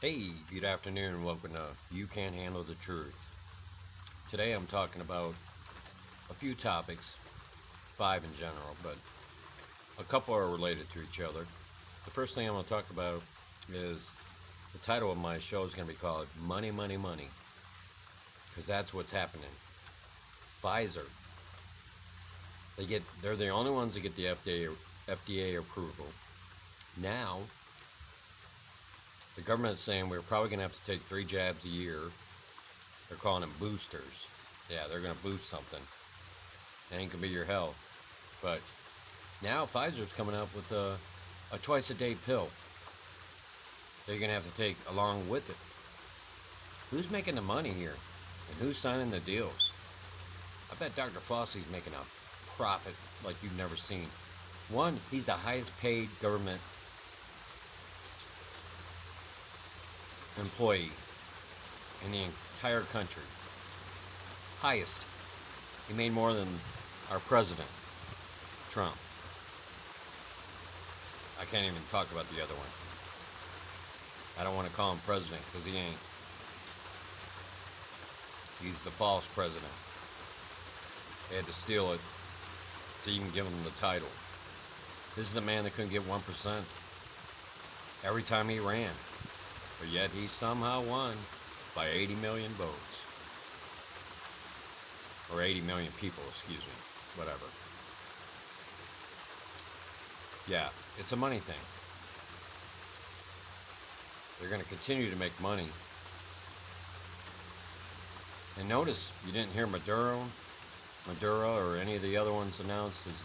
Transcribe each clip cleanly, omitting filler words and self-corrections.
Hey, good afternoon and welcome to You Can't Handle the Truth. Today I'm talking about a few topics, five in general, but a couple are related to each other. The first thing I'm going to talk about is the title of my show is going to be called Money, Money, Money, because that's what's happening. Pfizer, they're the only ones that get the FDA approval. Now, the government is saying we're probably going to have to take 3 jabs a year. They're calling them boosters. Yeah, they're going to boost something. That ain't going to be your health. But now Pfizer's coming up with a twice-a-day pill that you're going to have to take along with it. Who's making the money here? And who's signing the deals? I bet Dr. Fauci's making a profit like you've never seen. One, he's the highest paid government employee in the entire country. Highest. He made more than our president, Trump. I can't even talk about the other one. I don't want to call him president because he ain't. He's the false president. They had to steal it to even give him the title. This is the man that couldn't get 1% every time he ran. But yet he somehow won by 80 million votes. Or 80 million people, excuse me. Whatever. Yeah, it's a money thing. They're going to continue to make money. And notice, you didn't hear Maduro or any of the other ones announced as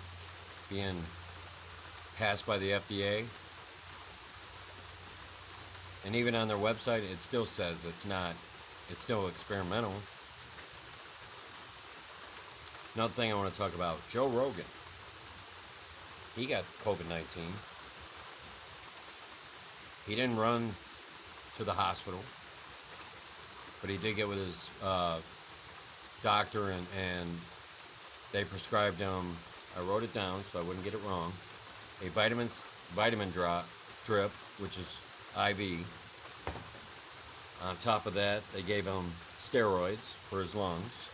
being passed by the FDA. And even on their website, it still says it's still experimental. Another thing I want to talk about, Joe Rogan. He got COVID-19. He didn't run to the hospital, but he did get with his doctor and they prescribed him, I wrote it down so I wouldn't get it wrong, a vitamin drip, which is IV. On top of that, they gave him steroids for his lungs.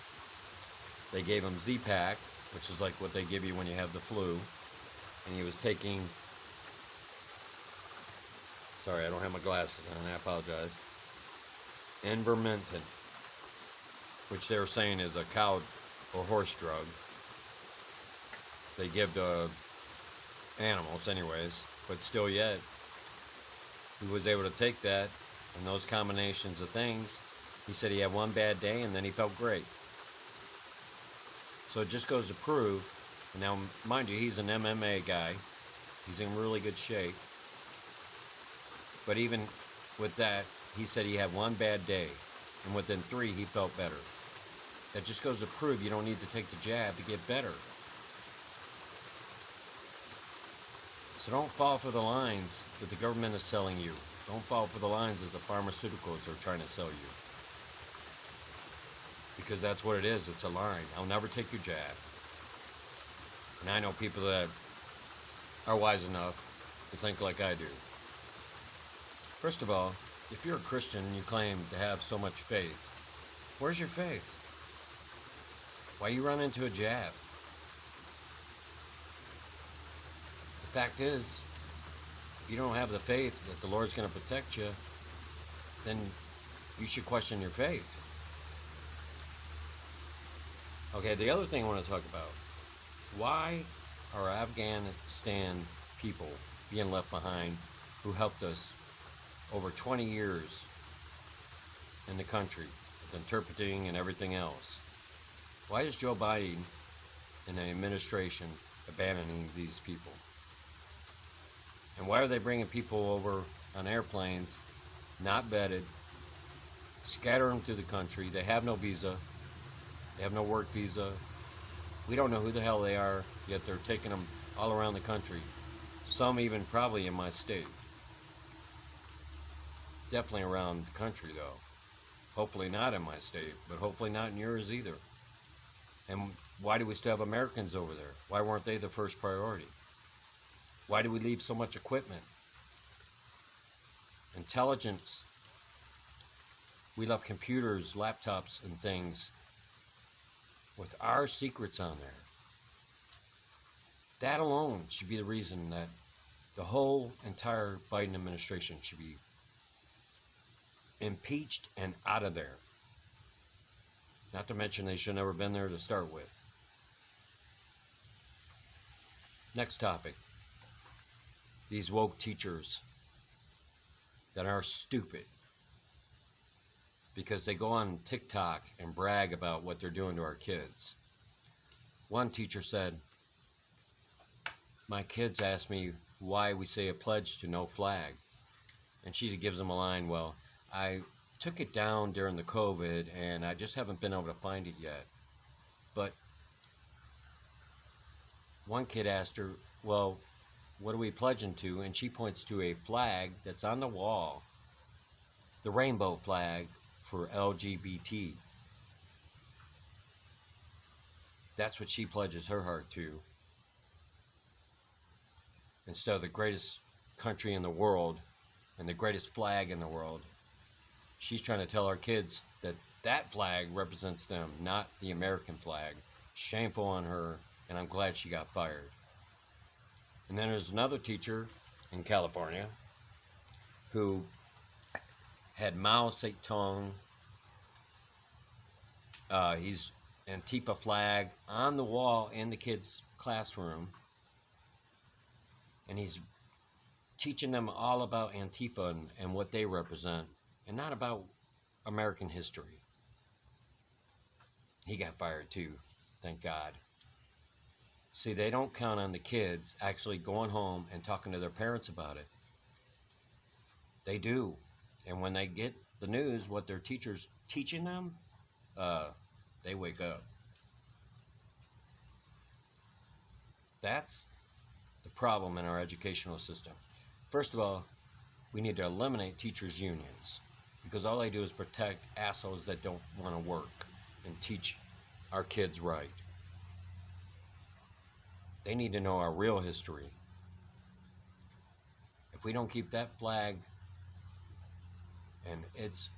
They gave him Z-Pack, which is like what they give you when you have the flu. And he was taking, sorry, I don't have my glasses on, I apologize. Envermentin, which they were saying is a cow or horse drug. They give to animals anyways, but still yet, he was able to take that and those combinations of things. He said he had one bad day and then he felt great. So it just goes to prove, and now mind you, he's an MMA guy. He's in really good shape. But even with that, he said he had one bad day, and within 3 he felt better. That just goes to prove you don't need to take the jab to get better. So don't fall for the lines that the government is selling you. Don't fall for the lines that the pharmaceuticals are trying to sell you. Because that's what it is. It's a line. I'll never take your jab. And I know people that are wise enough to think like I do. First of all, if you're a Christian and you claim to have so much faith, where's your faith? Why you run into a jab? The fact is, if you don't have the faith that the Lord's going to protect you, then you should question your faith. Okay, the other thing I want to talk about, why are Afghanistan people being left behind who helped us over 20 years in the country with interpreting and everything else? Why is Joe Biden and the administration abandoning these people? And why are they bringing people over on airplanes, not vetted, scatter them through the country? They have no visa. They have no work visa. We don't know who the hell they are, yet they're taking them all around the country. Some even probably in my state. Definitely around the country, though. Hopefully not in my state, but hopefully not in yours either. And why do we still have Americans over there? Why weren't they the first priority? Why do we leave so much equipment? Intelligence We left computers, laptops, and things with our secrets on there. That alone should be the reason that the whole entire Biden administration should be impeached and out of there. Not to mention they should have never been there to start with. Next topic. These woke teachers that are stupid because they go on TikTok and brag about what they're doing to our kids. One teacher said, "My kids asked me why we say a pledge to no flag." And she gives them a line, "Well, I took it down during the COVID and I just haven't been able to find it yet." But one kid asked her, "Well, what are we pledging to?" And she points to a flag that's on the wall, the rainbow flag for LGBT. That's what she pledges her heart to. Instead of the greatest country in the world and the greatest flag in the world, she's trying to tell our kids that that flag represents them, not the American flag. Shameful on her, and I'm glad she got fired. And then there's another teacher in California who had Mao Zedong, he's Antifa flag on the wall in the kids' classroom, and he's teaching them all about Antifa and what they represent, and not about American history. He got fired too, thank God. See, they don't count on the kids actually going home and talking to their parents about it. They do. And when they get the news, what their teacher's teaching them, they wake up. That's the problem in our educational system. First of all, we need to eliminate teachers' unions, because all they do is protect assholes that don't want to work and teach our kids right. They need to know our real history. If we don't keep that flag and its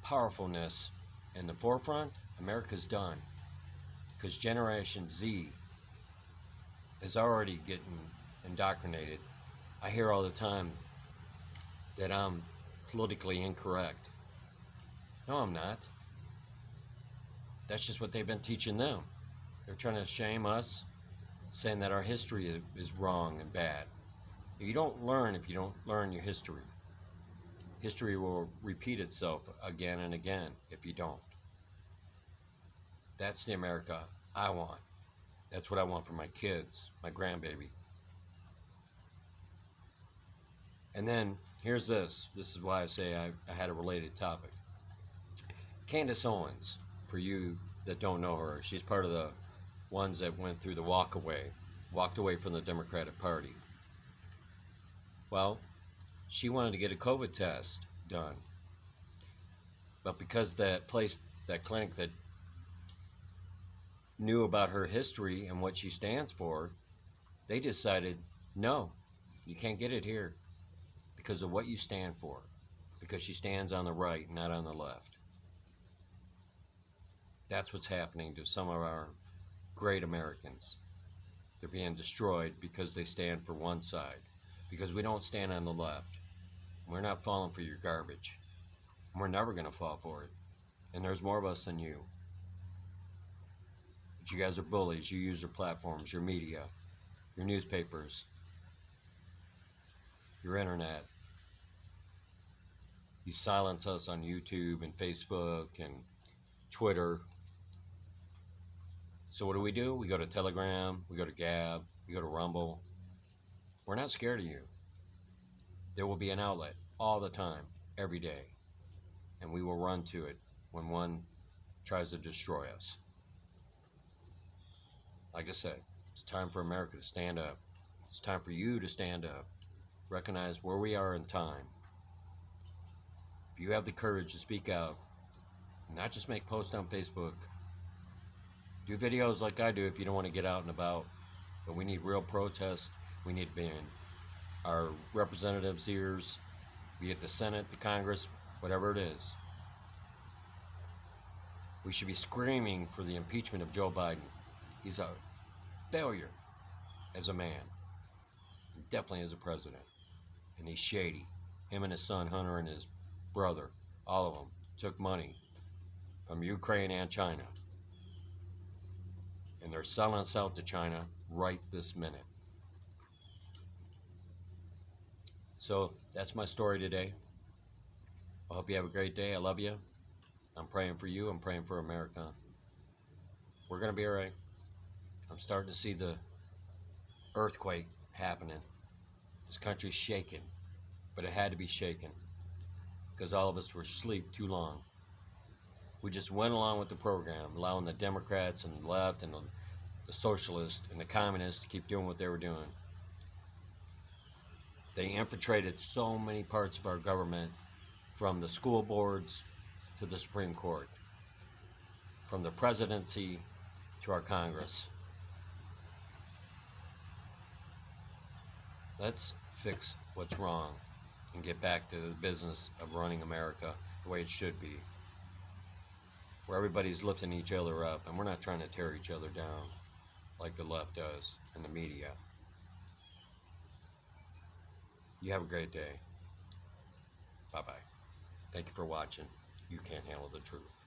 powerfulness in the forefront, America's done. Because Generation Z is already getting indoctrinated. I hear all the time that I'm politically incorrect. No, I'm not. That's just what they've been teaching them. They're trying to shame us, saying that our history is wrong and bad. You don't learn if you don't learn your history. History will repeat itself again and again if you don't. That's the America I want. That's what I want for my kids, my grandbaby. And then here's this. This is why I say I had a related topic. Candace Owens, for you that don't know her, she's part of the ones that went through the walked away from the Democratic Party. Well, she wanted to get a COVID test done. But because that clinic that knew about her history and what she stands for, they decided, no, you can't get it here because of what you stand for. Because she stands on the right, not on the left. That's what's happening to some of our great Americans. They're being destroyed because they stand for one side. Because we don't stand on the left. We're not falling for your garbage. We're never going to fall for it. And there's more of us than you. But you guys are bullies. You use your platforms, your media, your newspapers, your internet. You silence us on YouTube and Facebook and Twitter. So what do? We go to Telegram, we go to Gab, we go to Rumble. We're not scared of you. There will be an outlet all the time, every day. And we will run to it when one tries to destroy us. Like I said, it's time for America to stand up. It's time for you to stand up. Recognize where we are in time. If you have the courage to speak out, not just make posts on Facebook, do videos like I do if you don't want to get out and about. But we need real protest. We need to be in our representatives' ears, be it the Senate, the Congress, whatever it is. We should be screaming for the impeachment of Joe Biden. He's a failure as a man, definitely as a president. And he's shady. Him and his son Hunter and his brother, all of them, took money from Ukraine and China. And they're selling us out to China right this minute. So that's my story today. I hope you have a great day. I love you. I'm praying for you. I'm praying for America. We're going to be all right. I'm starting to see the earthquake happening. This country's shaking, but it had to be shaken because all of us were asleep too long. We just went along with the program, allowing the Democrats and the left and the socialists and the communists to keep doing what they were doing. They infiltrated so many parts of our government, from the school boards to the Supreme Court, from the presidency to our Congress. Let's fix what's wrong and get back to the business of running America the way it should be, where everybody's lifting each other up and we're not trying to tear each other down like the left does and the media. You have a great day. Bye-bye. Thank you for watching. You can't handle the truth.